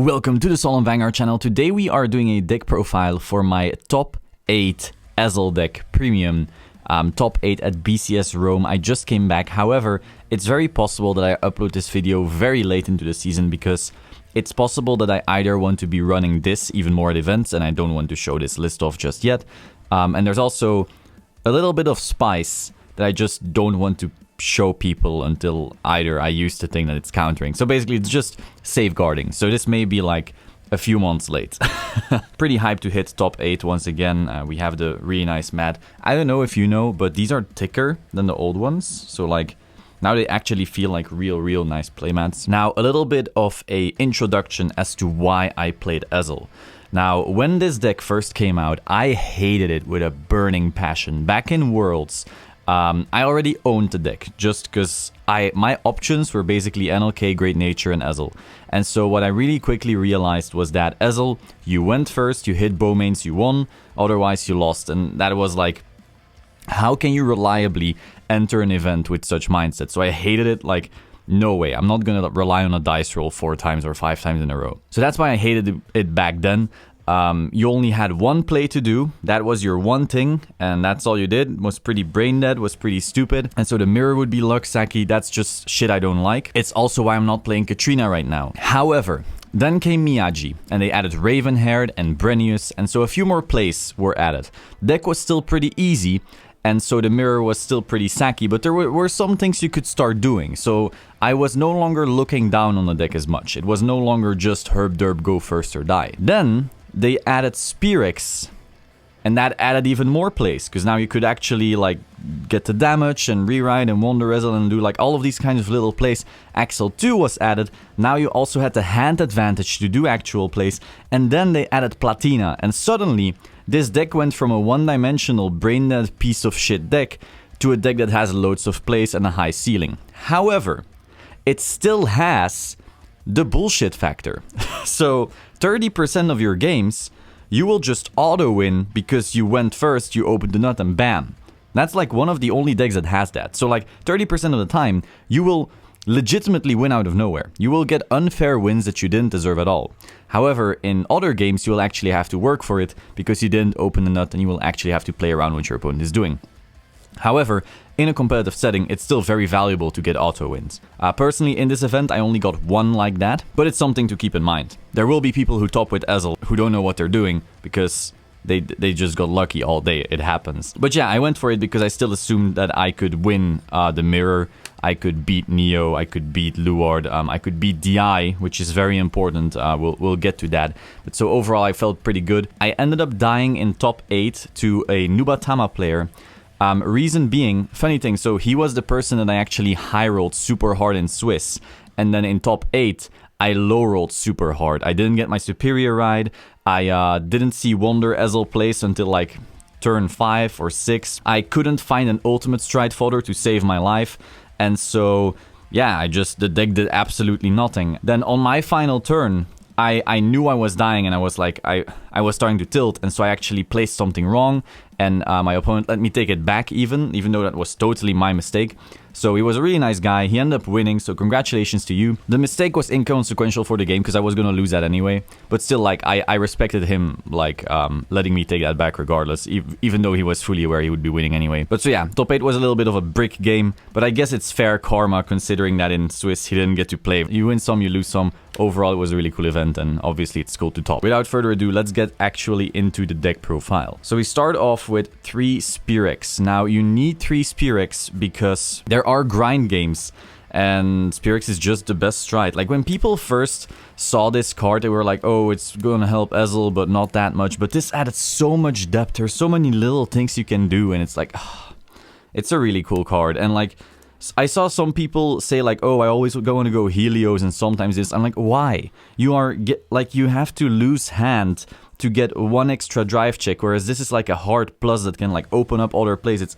Welcome to the Solemn Vanguard channel. Today we are doing a deck profile for my top 8 Ezel deck premium. Top 8 at BCS Rome. I just came back. However, it's very possible that I upload this video very late into the season because it's possible that I either want to be running this even more at events and I don't want to show this list off just yet. And there's also a little bit of spice that I just don't want to show people until either I use the thing that it's countering. So basically it's just safeguarding. So this may be like a few months late. Pretty hyped to hit top 8 once again. We have the really nice mat. I don't know if you know, but these are thicker than the old ones. So like now they actually feel like real nice playmats. Now a little bit of a introduction as to why I played Ezel. Now when this deck first came out, I hated it with a burning passion. Back in Worlds, I already owned the deck just because my options were basically NLK, Great Nature, and Ezel. And so what I really quickly realized was that Ezel, you went first, you hit Bowmains, you won, otherwise you lost. And that was like, how can you reliably enter an event with such mindset? So I hated it, like, no way. I'm not going to rely on a dice roll 4 times or 5 times in a row. So that's why I hated it back then. You only had one play to do. That was your one thing, and that's all you did. It was pretty brain dead, was pretty stupid. And so the mirror would be Luxaki. That's just shit I don't like. It's also why I'm not playing Katrina right now. However, then came Miyagi, and they added Ravenhaired and Brenius, and so a few more plays were added. The deck was still pretty easy, and so the mirror was still pretty sacky, but there were some things you could start doing. So I was no longer looking down on the deck as much. It was no longer just herb derb, go first or die. Then they added Spearix, and that added even more plays, because now you could actually like get the damage and rewrite and Wonder Ezel and do like all of these kinds of little plays. Axel 2 was added. Now you also had the hand advantage to do actual plays, and then they added Platina, and suddenly this deck went from a one-dimensional brain-dead piece of shit deck to a deck that has loads of plays and a high ceiling. However, it still has the bullshit factor. So 30% of your games, you will just auto-win because you went first, you opened the nut, and bam. That's like one of the only decks that has that. So like 30% of the time, you will legitimately win out of nowhere. You will get unfair wins that you didn't deserve at all. However, in other games, you will actually have to work for it because you didn't open the nut and you will actually have to play around what your opponent is doing. However, in a competitive setting, it's still very valuable to get auto wins. Personally, in this event, I only got one like that, but it's something to keep in mind. There will be people who top with Ezel who don't know what they're doing because they just got lucky all day. It happens. But yeah, I went for it because I still assumed that I could win the mirror. I could beat Neo, I could beat Luard, I could beat DI, which is very important. We'll get to that. But so overall, I felt pretty good. I ended up dying in top 8 to a Nubatama player. Reason being, funny thing, so he was the person that I actually high rolled super hard in Swiss, and then in top 8 I low rolled super hard. I didn't get my superior ride. I didn't see Wonder Ezel place until like turn 5 or 6. I couldn't find an ultimate stride fodder to save my life, and so yeah, the deck did absolutely nothing. Then on my final turn, I knew I was dying, and I was like, I was starting to tilt, and so I actually placed something wrong, and my opponent let me take it back even though that was totally my mistake. So he was a really nice guy. He ended up winning, so congratulations to you. The mistake was inconsequential for the game because I was going to lose that anyway. But still, like, I respected him, like, letting me take that back regardless, even though he was fully aware he would be winning anyway. But so yeah, top 8 was a little bit of a brick game, but I guess it's fair karma considering that in Swiss he didn't get to play. You win some, you lose some. Overall, it was a really cool event, and obviously it's cool to top. Without further ado, let's get actually into the deck profile. So we start off with 3 Spearix. Now, you need 3 Spearix because there are grind games, and Spearix is just the best stride. Like, when people first saw this card, they were like, oh, it's gonna help Ezel, but not that much. But this added so much depth. There's so many little things you can do, and it's like, it's a really cool card. And like, I saw some people say like, oh, I always want to go Helios and sometimes this. I'm like, why? You have to lose hand to get 1 extra drive check, whereas this is like a hard plus that can like open up other plays.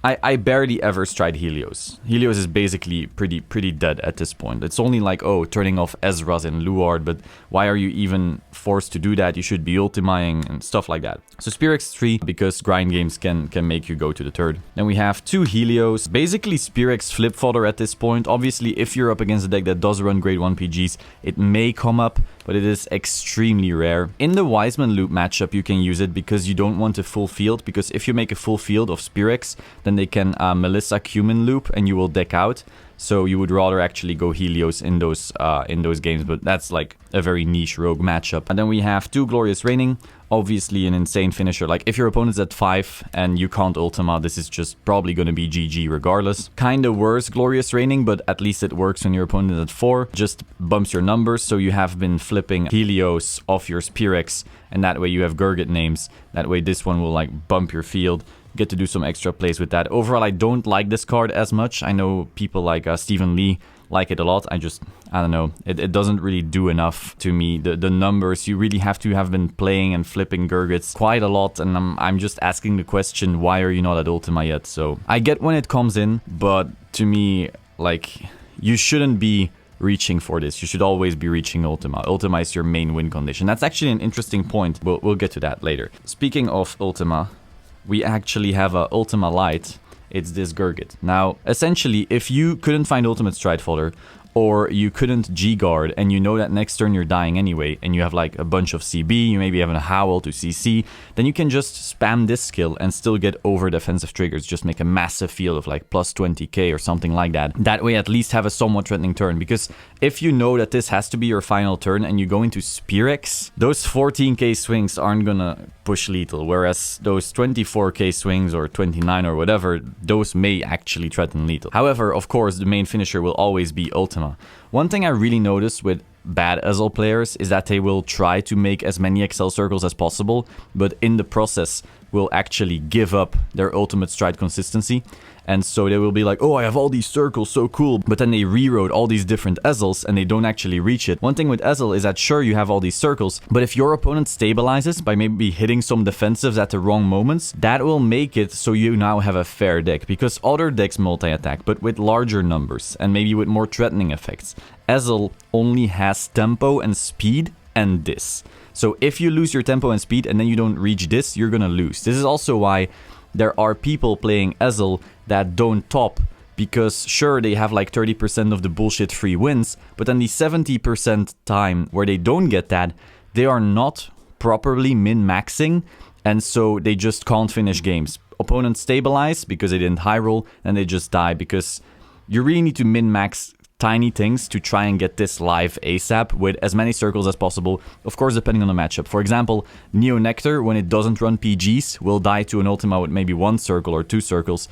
I barely ever stride Helios. Helios is basically pretty dead at this point. It's only like, oh, turning off Ezra's and Luard, but why are you even forced to do that? You should be ultimying and stuff like that. So Spearix 3, because grind games can make you go to the third. Then we have 2 Helios. Basically Spearix flip fodder at this point. Obviously, if you're up against a deck that does run grade 1 PGs, it may come up. but it is extremely rare. In the Wiseman loop matchup, you can use it because you don't want a full field, because if you make a full field of Spirex, then they can Melissa Cumin loop and you will deck out. So you would rather actually go Helios in those games, but that's like a very niche rogue matchup. And then we have 2 Glorious Reigning, obviously an insane finisher. Like if your opponent's at 5 and you can't Ultima, this is just probably going to be GG regardless. Kinda worse Glorious Reigning, but at least it works when your opponent is at 4. Just bumps your numbers, so you have been flipping Helios off your Spirex, and that way you have Gurgit names. That way this one will like bump your field. Get to do some extra plays with that. Overall, I don't like this card as much. I know people like Stephen Lee like it a lot. I don't know. It doesn't really do enough to me. The numbers, you really have to have been playing and flipping Gurgits quite a lot. And I'm just asking the question, why are you not at Ultima yet? So I get when it comes in, but to me, like, you shouldn't be reaching for this. You should always be reaching Ultima. Ultima is your main win condition. That's actually an interesting point. We'll get to that later. Speaking of Ultima, we actually have a Ultima Light. It's this Gurgit. Now, essentially, if you couldn't find Ultimate Stridefather, or you couldn't G-Guard, and you know that next turn you're dying anyway, and you have like a bunch of CB, you maybe have a Howl to CC, then you can just spam this skill and still get over defensive triggers. Just make a massive field of like plus 20k or something like that. That way at least have a somewhat threatening turn, because if you know that this has to be your final turn and you go into Spirex, those 14k swings aren't gonna push lethal, whereas those 24k swings or 29 or whatever, those may actually threaten lethal. However, of course, the main finisher will always be Ultima. One thing I really noticed with bad Ezel players is that they will try to make as many Excel circles as possible, but in the process will actually give up their ultimate stride consistency. And so they will be like, oh, I have all these circles, so cool. But then they rewrote all these different Ezels and they don't actually reach it. One thing with Ezel is that sure, you have all these circles, but if your opponent stabilizes by maybe hitting some defensives at the wrong moments, that will make it so you now have a fair deck. Because other decks multi-attack, but with larger numbers and maybe with more threatening effects. Ezel only has tempo and speed and this. So if you lose your tempo and speed and then you don't reach this, you're gonna lose. This is also why there are people playing Ezel that don't top, because sure, they have like 30% of the bullshit free wins, but then the 70% time where they don't get that, they are not properly min-maxing, and so they just can't finish games. Opponents stabilize because they didn't high roll, and they just die, because you really need to min-max tiny things to try and get this live ASAP with as many circles as possible, of course depending on the matchup. For example, Neo Nectar, when it doesn't run PGs, will die to an Ultima with maybe 1 circle or 2 circles.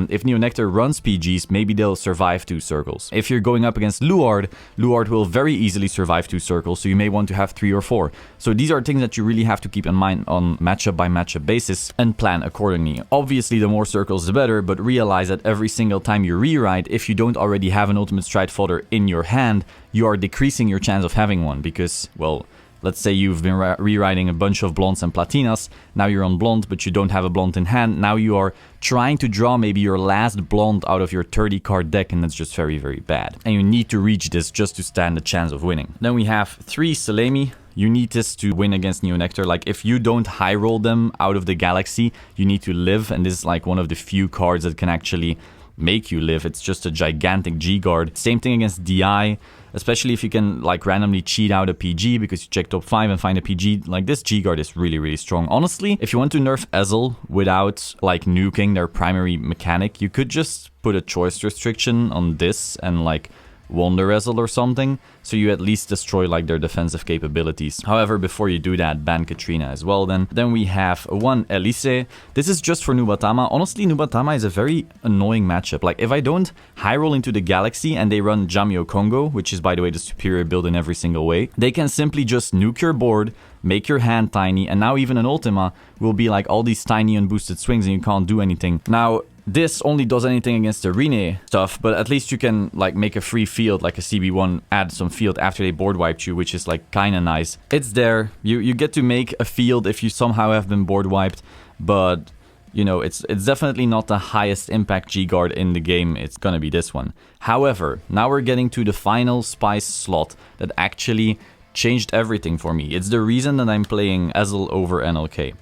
If Neo Nectar runs PGs, maybe they'll survive 2 circles. If you're going up against Luard, Luard will very easily survive 2 circles, so you may want to have 3 or 4. So these are things that you really have to keep in mind on matchup by matchup basis and plan accordingly. Obviously, the more circles the better, but realize that every single time you rewrite, if you don't already have an Ultimate Stride Fodder in your hand, you are decreasing your chance of having one, because, well, let's say you've been rewriting a bunch of blondes and platinas, now you're on blonde, but you don't have a blonde in hand, now you are trying to draw maybe your last blonde out of your 30 card deck, and that's just very, very bad. And you need to reach this just to stand a chance of winning. Then we have 3 Solemn. You need this to win against Neo Nectar. Like, if you don't high roll them out of the galaxy, you need to live, and this is like one of the few cards that can actually make you live. It's just a gigantic G-Guard. Same thing against DI, especially if you can like randomly cheat out a PG because you check top 5 and find a PG. Like, this G-Guard is really, really strong. Honestly, if you want to nerf Ezel without like nuking their primary mechanic, you could just put a choice restriction on this and like Wonder Ezel or something, so you at least destroy like their defensive capabilities. However, before you do that, ban Katrina as well then. Then we have 1 Elise. This is just for Nubatama. Honestly, Nubatama is a very annoying matchup. Like, if I don't high roll into the galaxy and they run Jamio Congo, which is by the way the superior build in every single way, they can simply just nuke your board, make your hand tiny, and now even an Ultima will be like all these tiny unboosted swings and you can't do anything. Now, this only does anything against the Rene stuff, but at least you can like make a free field, like a CB1, add some field after they board wiped you, which is like kinda nice. It's there. You get to make a field if you somehow have been board wiped, but you know, it's definitely not the highest impact G-Guard in the game. It's gonna be this one. However, now we're getting to the final spice slot that actually changed everything for me. It's the reason that I'm playing Ezel over NLK.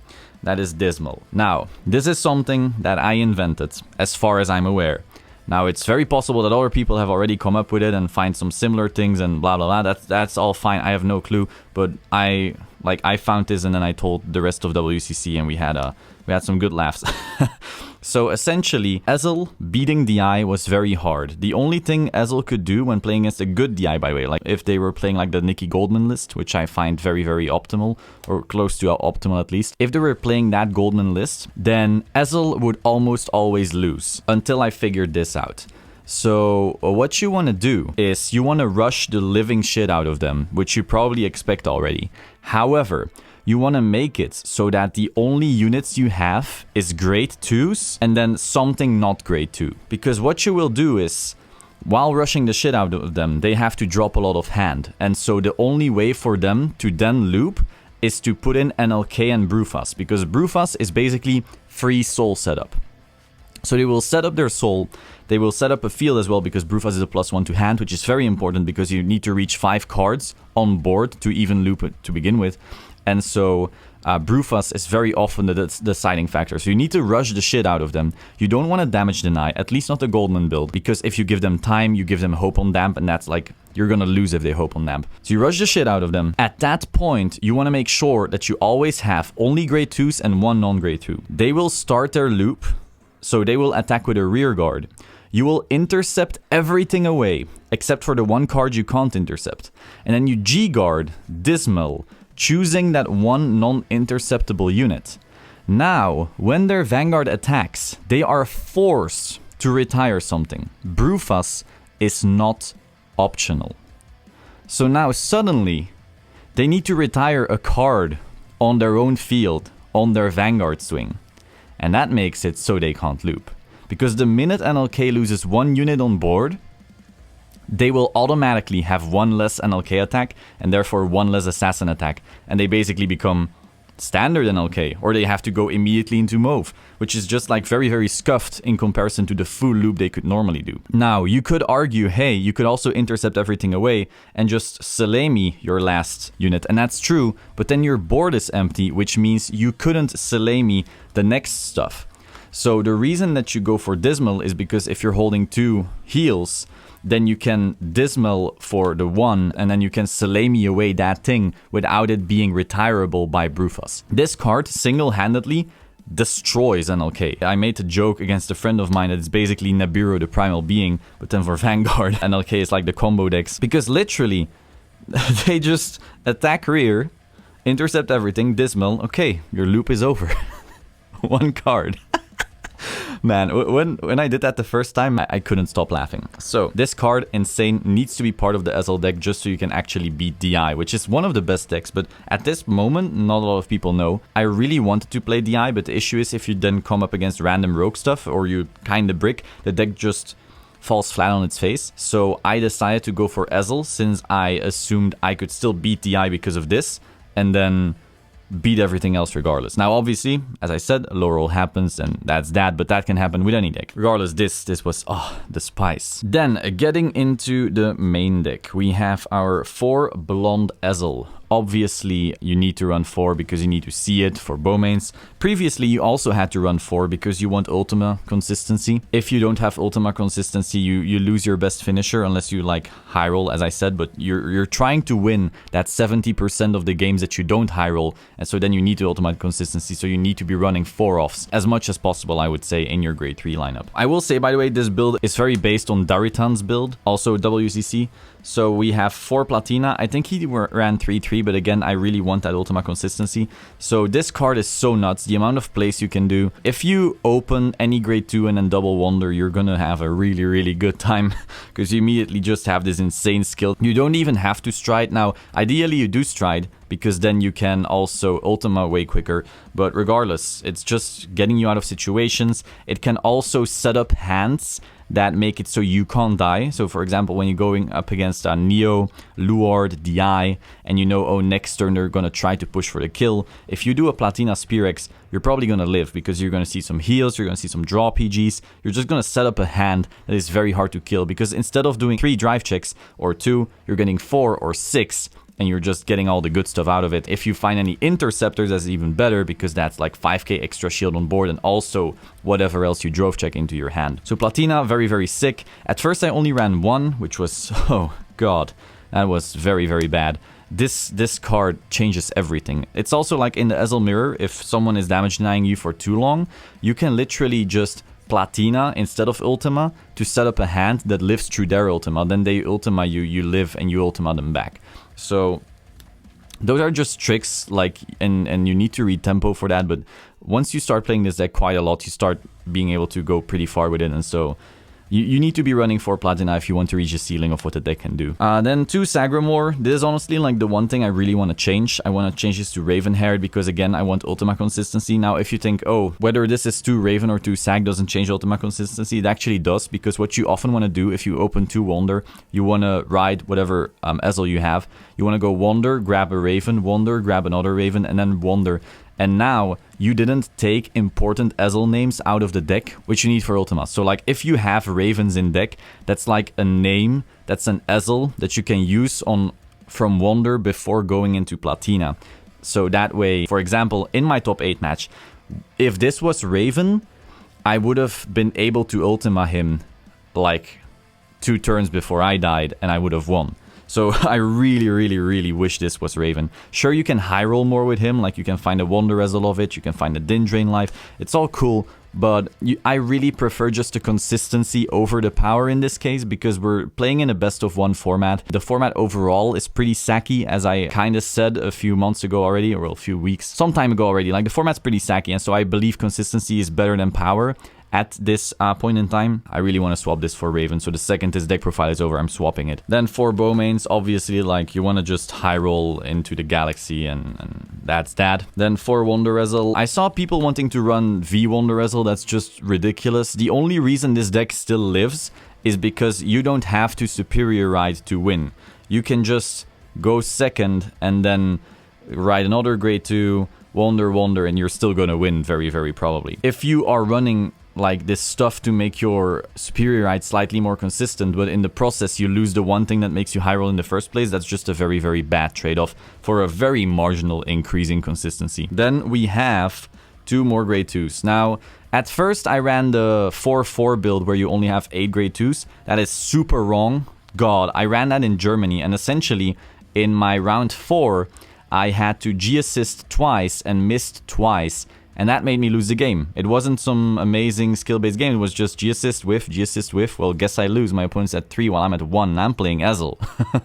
That is Dismal. Now, this is something that I invented, as far as I'm aware. Now, it's very possible that other people have already come up with it and find some similar things and blah, blah, blah. That's all fine. I have no clue. But I found this and then I told the rest of WCC and we had some good laughs. So essentially, Ezel beating DI was very hard. The only thing Ezel could do when playing against a good DI, by the way, like if they were playing like the Nicky Goldman list, which I find very, very optimal, or close to optimal at least. If they were playing that Goldman list, then Ezel would almost always lose, until I figured this out. So what you want to do is you want to rush the living shit out of them, which you probably expect already. However, you want to make it so that the only units you have is grade 2s and then something not grade 2. Because what you will do is, while rushing the shit out of them, they have to drop a lot of hand. And so the only way for them to then loop is to put in NLK and Brewfast. Because Brewfast is basically free soul setup. So they will set up their soul. They will set up a field as well because Brewfast is a +1 to hand, which is very important because you need to reach 5 cards on board to even loop it to begin with. And so Brewfast is very often the deciding factor. So you need to rush the shit out of them. You don't want to damage deny, at least not the Goldman build, because if you give them time, you give them hope on damp, and that's like, you're gonna lose if they hope on damp. So you rush the shit out of them. At that point, you want to make sure that you always have only grade 2s and 1 non-grade 2. They will start their loop, so they will attack with a rear guard. You will intercept everything away, except for the 1 card you can't intercept. And then you G-guard, Dismal, choosing that 1 non-interceptable unit. Now, when their Vanguard attacks, they are forced to retire something. Brewfast is not optional. So now suddenly, they need to retire a card on their own field, on their Vanguard swing. And that makes it so they can't loop. Because the minute NLK loses 1 unit on board, they will automatically have 1 less NLK attack and therefore 1 less assassin attack. And they basically become standard NLK, or they have to go immediately into Mauve, which is just like very, very scuffed in comparison to the full loop they could normally do. Now, you could argue, hey, you could also intercept everything away and just Solemn your last unit. And that's true, but then your board is empty, which means you couldn't Solemn the next stuff. So the reason that you go for Dismal is because if you're holding 2 heals, then you can Dismal for the 1, and then you can Solemn away that thing without it being retirable by Brewfast. This card single-handedly destroys NLK. I made a joke against a friend of mine that it's basically Nibiru the Primal Being, but then for Vanguard, NLK is like the combo decks. Because literally, they just attack rear, intercept everything, Dismal, okay, your loop is over. 1 card. Man, when I did that the first time, I couldn't stop laughing. So, this card, Insane, needs to be part of the Ezel deck just so you can actually beat DI, which is one of the best decks, but at this moment, not a lot of people know. I really wanted to play DI, but the issue is if you then come up against random rogue stuff, or you kinda brick, the deck just falls flat on its face. So, I decided to go for Ezel, since I assumed I could still beat DI because of this, and then beat everything else regardless. Now, obviously, as I said, low roll happens, and that's that, but that can happen with any deck. Regardless, this was, the spice. Then, getting into the main deck, we have our 4 Blonde Ezel. Obviously, you need to run 4 because you need to see it for Bowmains. Previously, you also had to run 4 because you want Ultima consistency. If you don't have Ultima consistency, you lose your best finisher unless you like high roll, as I said, but you're trying to win that 70% of the games that you don't high roll, and so then you need to Ultima consistency, so you need to be running 4 offs as much as possible, I would say, in your grade 3 lineup. I will say, by the way, this build is very based on Daritan's build, also WCC. So we have 4 Platina. I think he ran 3-3, but again, I really want that Ultima consistency. So this card is so nuts, the amount of plays you can do. If you open any grade 2 and then double Wonder, you're gonna have a really, really good time because you immediately just have this insane skill. You don't even have to stride. Now, ideally you do stride because then you can also Ultima way quicker. But regardless, it's just getting you out of situations. It can also set up hands that make it so you can't die. So for example, when you're going up against Neo, Luard, DI, and you know, oh, next turn they're gonna try to push for the kill. If you do a Platina Spearex, you're probably gonna live because you're gonna see some heals, you're gonna see some draw PGs, you're just gonna set up a hand that is very hard to kill because instead of doing 3 drive checks or 2, you're getting 4 or 6, and you're just getting all the good stuff out of it. If you find any interceptors, that's even better, because that's like 5k extra shield on board and also whatever else you drove check into your hand. So Platina, very, very sick. At first I only ran one, which was, oh god, that was very, very bad. This card changes everything. It's also like in the Ezel mirror, if someone is damage denying you for too long, you can literally just Platina instead of Ultima to set up a hand that lives through their Ultima. Then they Ultima you, you live, and you Ultima them back. So those are just tricks, like, and you need to read tempo for that, but once you start playing this deck quite a lot, you start being able to go pretty far with it, and so you need to be running 4 Platina if you want to reach the ceiling of what the deck can do. Then 2 Sagramore. This is honestly like the one thing I really want to change. I want to change this to Raven-haired because, again, I want Ultima consistency. Now, if you think, oh, whether this is 2 Raven or 2 Sag doesn't change Ultima consistency, it actually does, because what you often want to do if you open 2 Wonder, you want to ride whatever Ezel you have. You want to go Wonder, grab a Raven, Wonder, grab another Raven, and then Wonder. And now, you didn't take important Ezel names out of the deck, which you need for Ultima. So, like, if you have Ravens in deck, that's like a name, that's an Ezel that you can use from Wonder before going into Platina. So that way, for example, in my top 8 match, if this was Raven, I would have been able to Ultima him, like, 2 turns before I died, and I would have won. So I really, really, really wish this was Raven. Sure, you can high roll more with him, like you can find a Wonder Ezel of it, you can find a Din Drain Life, it's all cool, but I really prefer just the consistency over the power in this case, because we're playing in a best of 1 format. The format overall is pretty sacky, as I kind of said a few months ago already, or a few weeks, some time ago already. Like, the format's pretty sacky, and so I believe consistency is better than power. At this point in time, I really want to swap this for Raven, so the second this deck profile is over, I'm swapping it. Then for Bowmains, obviously, like, you want to just high roll into the Galaxy, and that's that. Then for Wonder Ezel, I saw people wanting to run V Wonder Ezel, that's just ridiculous. The only reason this deck still lives is because you don't have to Superior Ride to win. You can just go second, and then ride another grade 2, Wonder, and you're still gonna win very, very probably. If you are running like this stuff to make your Superior Ride slightly more consistent, but in the process you lose the one thing that makes you high roll in the first place, that's just a very, very bad trade-off for a very marginal increase in consistency. Then we have 2 more grade 2s. Now, at first I ran the 4-4 build where you only have 8 grade 2s. That is super wrong. God, I ran that in Germany, and essentially in my round 4 I had to G-assist twice and missed twice, and that made me lose the game. It wasn't some amazing skill-based game, it was just G-assist, whiff, G-assist, whiff. Well, guess I lose. My opponent's at 3 while I'm at 1, and I'm playing Ezel.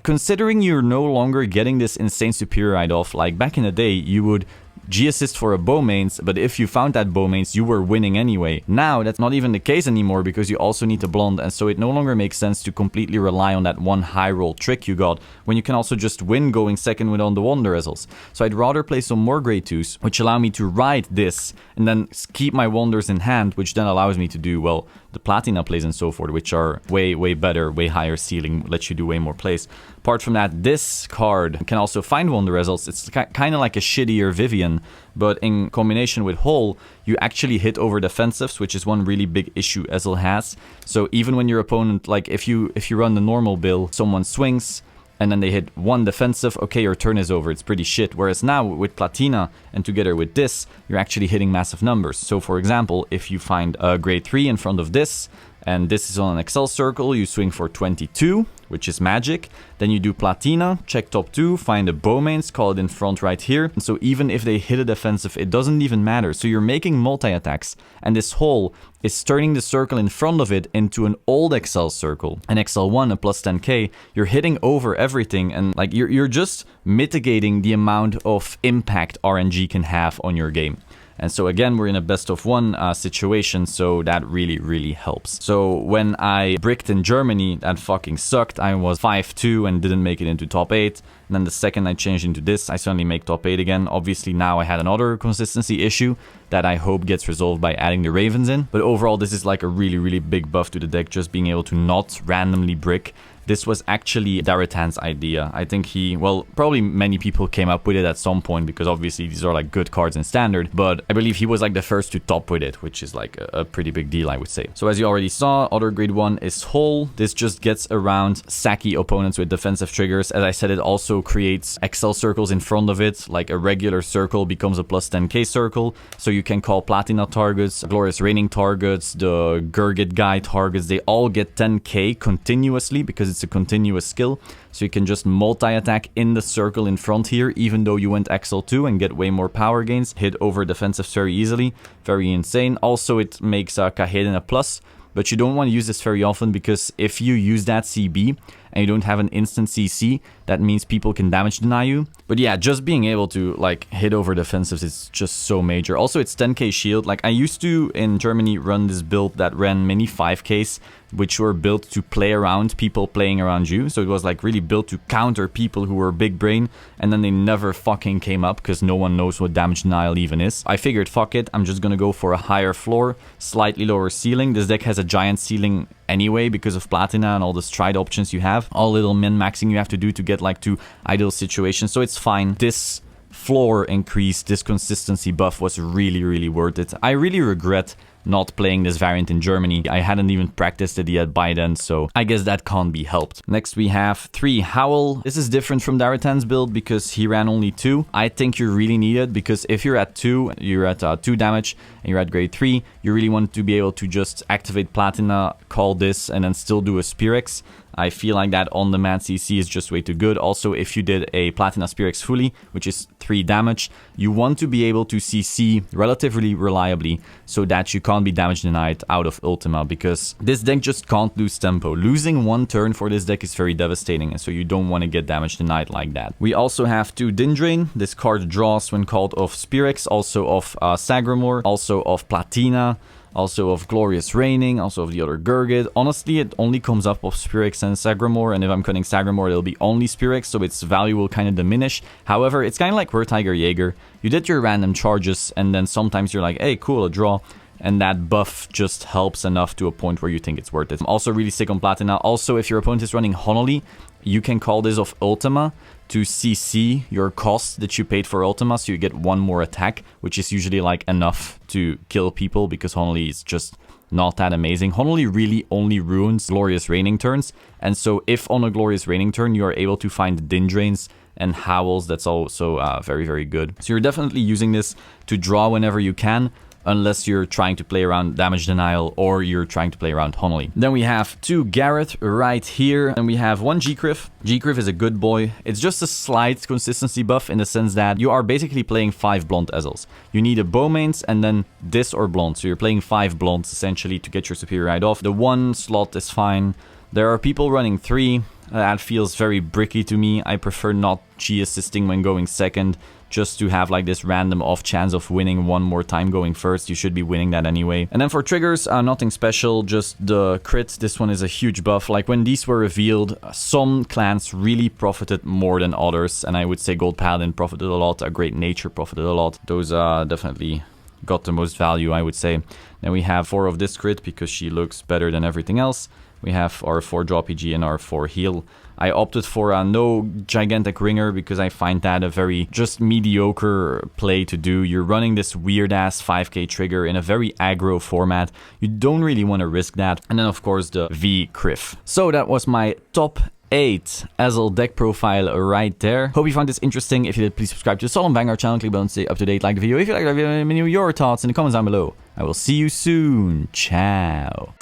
Considering you're no longer getting this insane Superior Ride off, like back in the day, you would G-assist for a Bowmains, but if you found that Bowmains, you were winning anyway. Now, that's not even the case anymore, because you also need to blonde, and so it no longer makes sense to completely rely on that one high roll trick you got, when you can also just win going second with on the Wonder Ezels. So I'd rather play some more grade 2s, which allow me to ride this, and then keep my Wonders in hand, which then allows me to do, well, the Platina plays and so forth, which are way, way better, way higher ceiling, lets you do way more plays. Apart from that, this card can also find Wonder Ezels. It's kind of like a shittier Vivian, but in combination with Hole, you actually hit over defensives, which is one really big issue Ezel has. So even when your opponent, like if you run the normal build, someone swings, and then they hit 1 defensive, okay, your turn is over, it's pretty shit. Whereas now, with Platina, and together with this, you're actually hitting massive numbers. So for example, if you find a grade 3 in front of this, and this is on an Excel circle, you swing for 22, which is magic. Then you do Platina, check top 2, find a Bowmains, call it in front right here. And so even if they hit a defensive, it doesn't even matter. So you're making multi-attacks, and this hole is turning the circle in front of it into an old Excel circle. An XL1, a plus 10k, you're hitting over everything, and like you're just mitigating the amount of impact RNG can have on your game. And so again, we're in a best of 1 situation, so that really, really helps. So when I bricked in Germany, that fucking sucked. I was 5-2 and didn't make it into top 8. And then the second I changed into this, I suddenly make top 8 again. Obviously now I had another consistency issue that I hope gets resolved by adding the Ravens in. But overall, this is like a really, really big buff to the deck, just being able to not randomly brick. this was actually Daratan's idea. I think well, probably many people came up with it at some point because obviously these are like good cards in standard, but I believe he was like the first to top with it, which is like a pretty big deal, I would say. So as you already saw, other grade 1 is Hull. This just gets around sacky opponents with defensive triggers. As I said, it also creates Excel circles in front of it, like a regular circle becomes a plus 10k circle, so you can call Platina targets, Glorious Reigning targets, the Gurgit guy targets, they all get 10k continuously because it's a continuous skill. So you can just multi-attack in the circle in front here, even though you went XL2 and get way more power gains, hit over defensives very easily, very insane. Also, it makes Kaheden a plus, but you don't want to use this very often because if you use that CB and you don't have an instant CC, that means people can damage deny you. But yeah, just being able to like hit over defensives is just so major. Also, it's 10k shield. Like I used to in Germany run this build that ran many 5ks, which were built to play around people playing around you. So it was like really built to counter people who were big brain, and then they never fucking came up because no one knows what damage denial even is. I figured, fuck it, I'm just gonna go for a higher floor, slightly lower ceiling. This deck has a giant ceiling anyway because of Platina and all the stride options you have, all little min-maxing you have to do to get like to ideal situations, so it's fine. This floor increase, this consistency buff was really worth it. I really regret not playing this variant in Germany. I hadn't even practiced it yet by then, so I guess that can't be helped. Next we have 3 Howl. This is different from Daratan's build because he ran only 2. I think you really need it because if you're at 2, you're at 2 damage and you're at grade 3, you really want to be able to just activate Platina, call this, and then still do a Spirex. I feel like that on-demand CC is just way too good. Also, if you did a Platina Spirex fully, which is 3 damage, you want to be able to CC relatively reliably so that you can't be damage denied out of Ultima, because this deck just can't lose tempo. Losing 1 turn for this deck is very devastating, and so you don't want to get damage denied like that. We also have 2 Dindrain. This card draws when called off Spirex, also of Sagramore, also of Platina, also of Glorious Reigning, also of the other Gurgit. Honestly, it only comes up of Spirex and Sagramore, and if I'm cutting Sagramore, it'll be only Spirex, so its value will kind of diminish. However, it's kind of like Tiger Jaeger. You did your random charges, and then sometimes you're like, hey, cool, a draw. And that buff just helps enough to a point where you think it's worth it. I'm also really sick on Platina. Also, if your opponent is running Honolly, you can call this off Ultima to CC your cost that you paid for Ultima, so you get 1 more attack, which is usually like enough to kill people because Honolly is just not that amazing. Honolly really only ruins Glorious Reigning turns, and so if on a Glorious Reigning turn you are able to find Dindrains and Howls, that's also very good. So you're definitely using this to draw whenever you can, unless you're trying to play around damage denial or you're trying to play around Honolly. Then we have 2 Gareth right here, and we have 1 G-Criff. G-Criff is a good boy. It's just a slight consistency buff in the sense that you are basically playing 5 blonde Ezels. You need a Bowmains and then this or blonde, so you're playing 5 blondes essentially to get your superior ride off. The 1 slot is fine. There are people running 3. That feels very bricky to me. I prefer not G-assisting when going second, just to have like this random off chance of winning 1 more time going first. You should be winning that anyway. And then for triggers, nothing special, just the crit. This one is a huge buff. Like when these were revealed, some clans really profited more than others, and I would say Gold Paladin profited a lot, a Great Nature profited a lot. Those definitely got the most value, I would say. Then we have 4 of this crit because she looks better than everything else. We have our 4 draw PG and our 4 heal. I opted for no gigantic ringer because I find that a very just mediocre play to do. You're running this weird ass 5k trigger in a very aggro format. You don't really want to risk that. And then of course the V Criff. So that was my top 8 Ezel deck profile right there. Hope you found this interesting. If you did, please subscribe to the Solemn Vanguard channel. Click the button to stay up to date. Like the video if you like the video. Let me know your thoughts in the comments down below. I will see you soon. Ciao.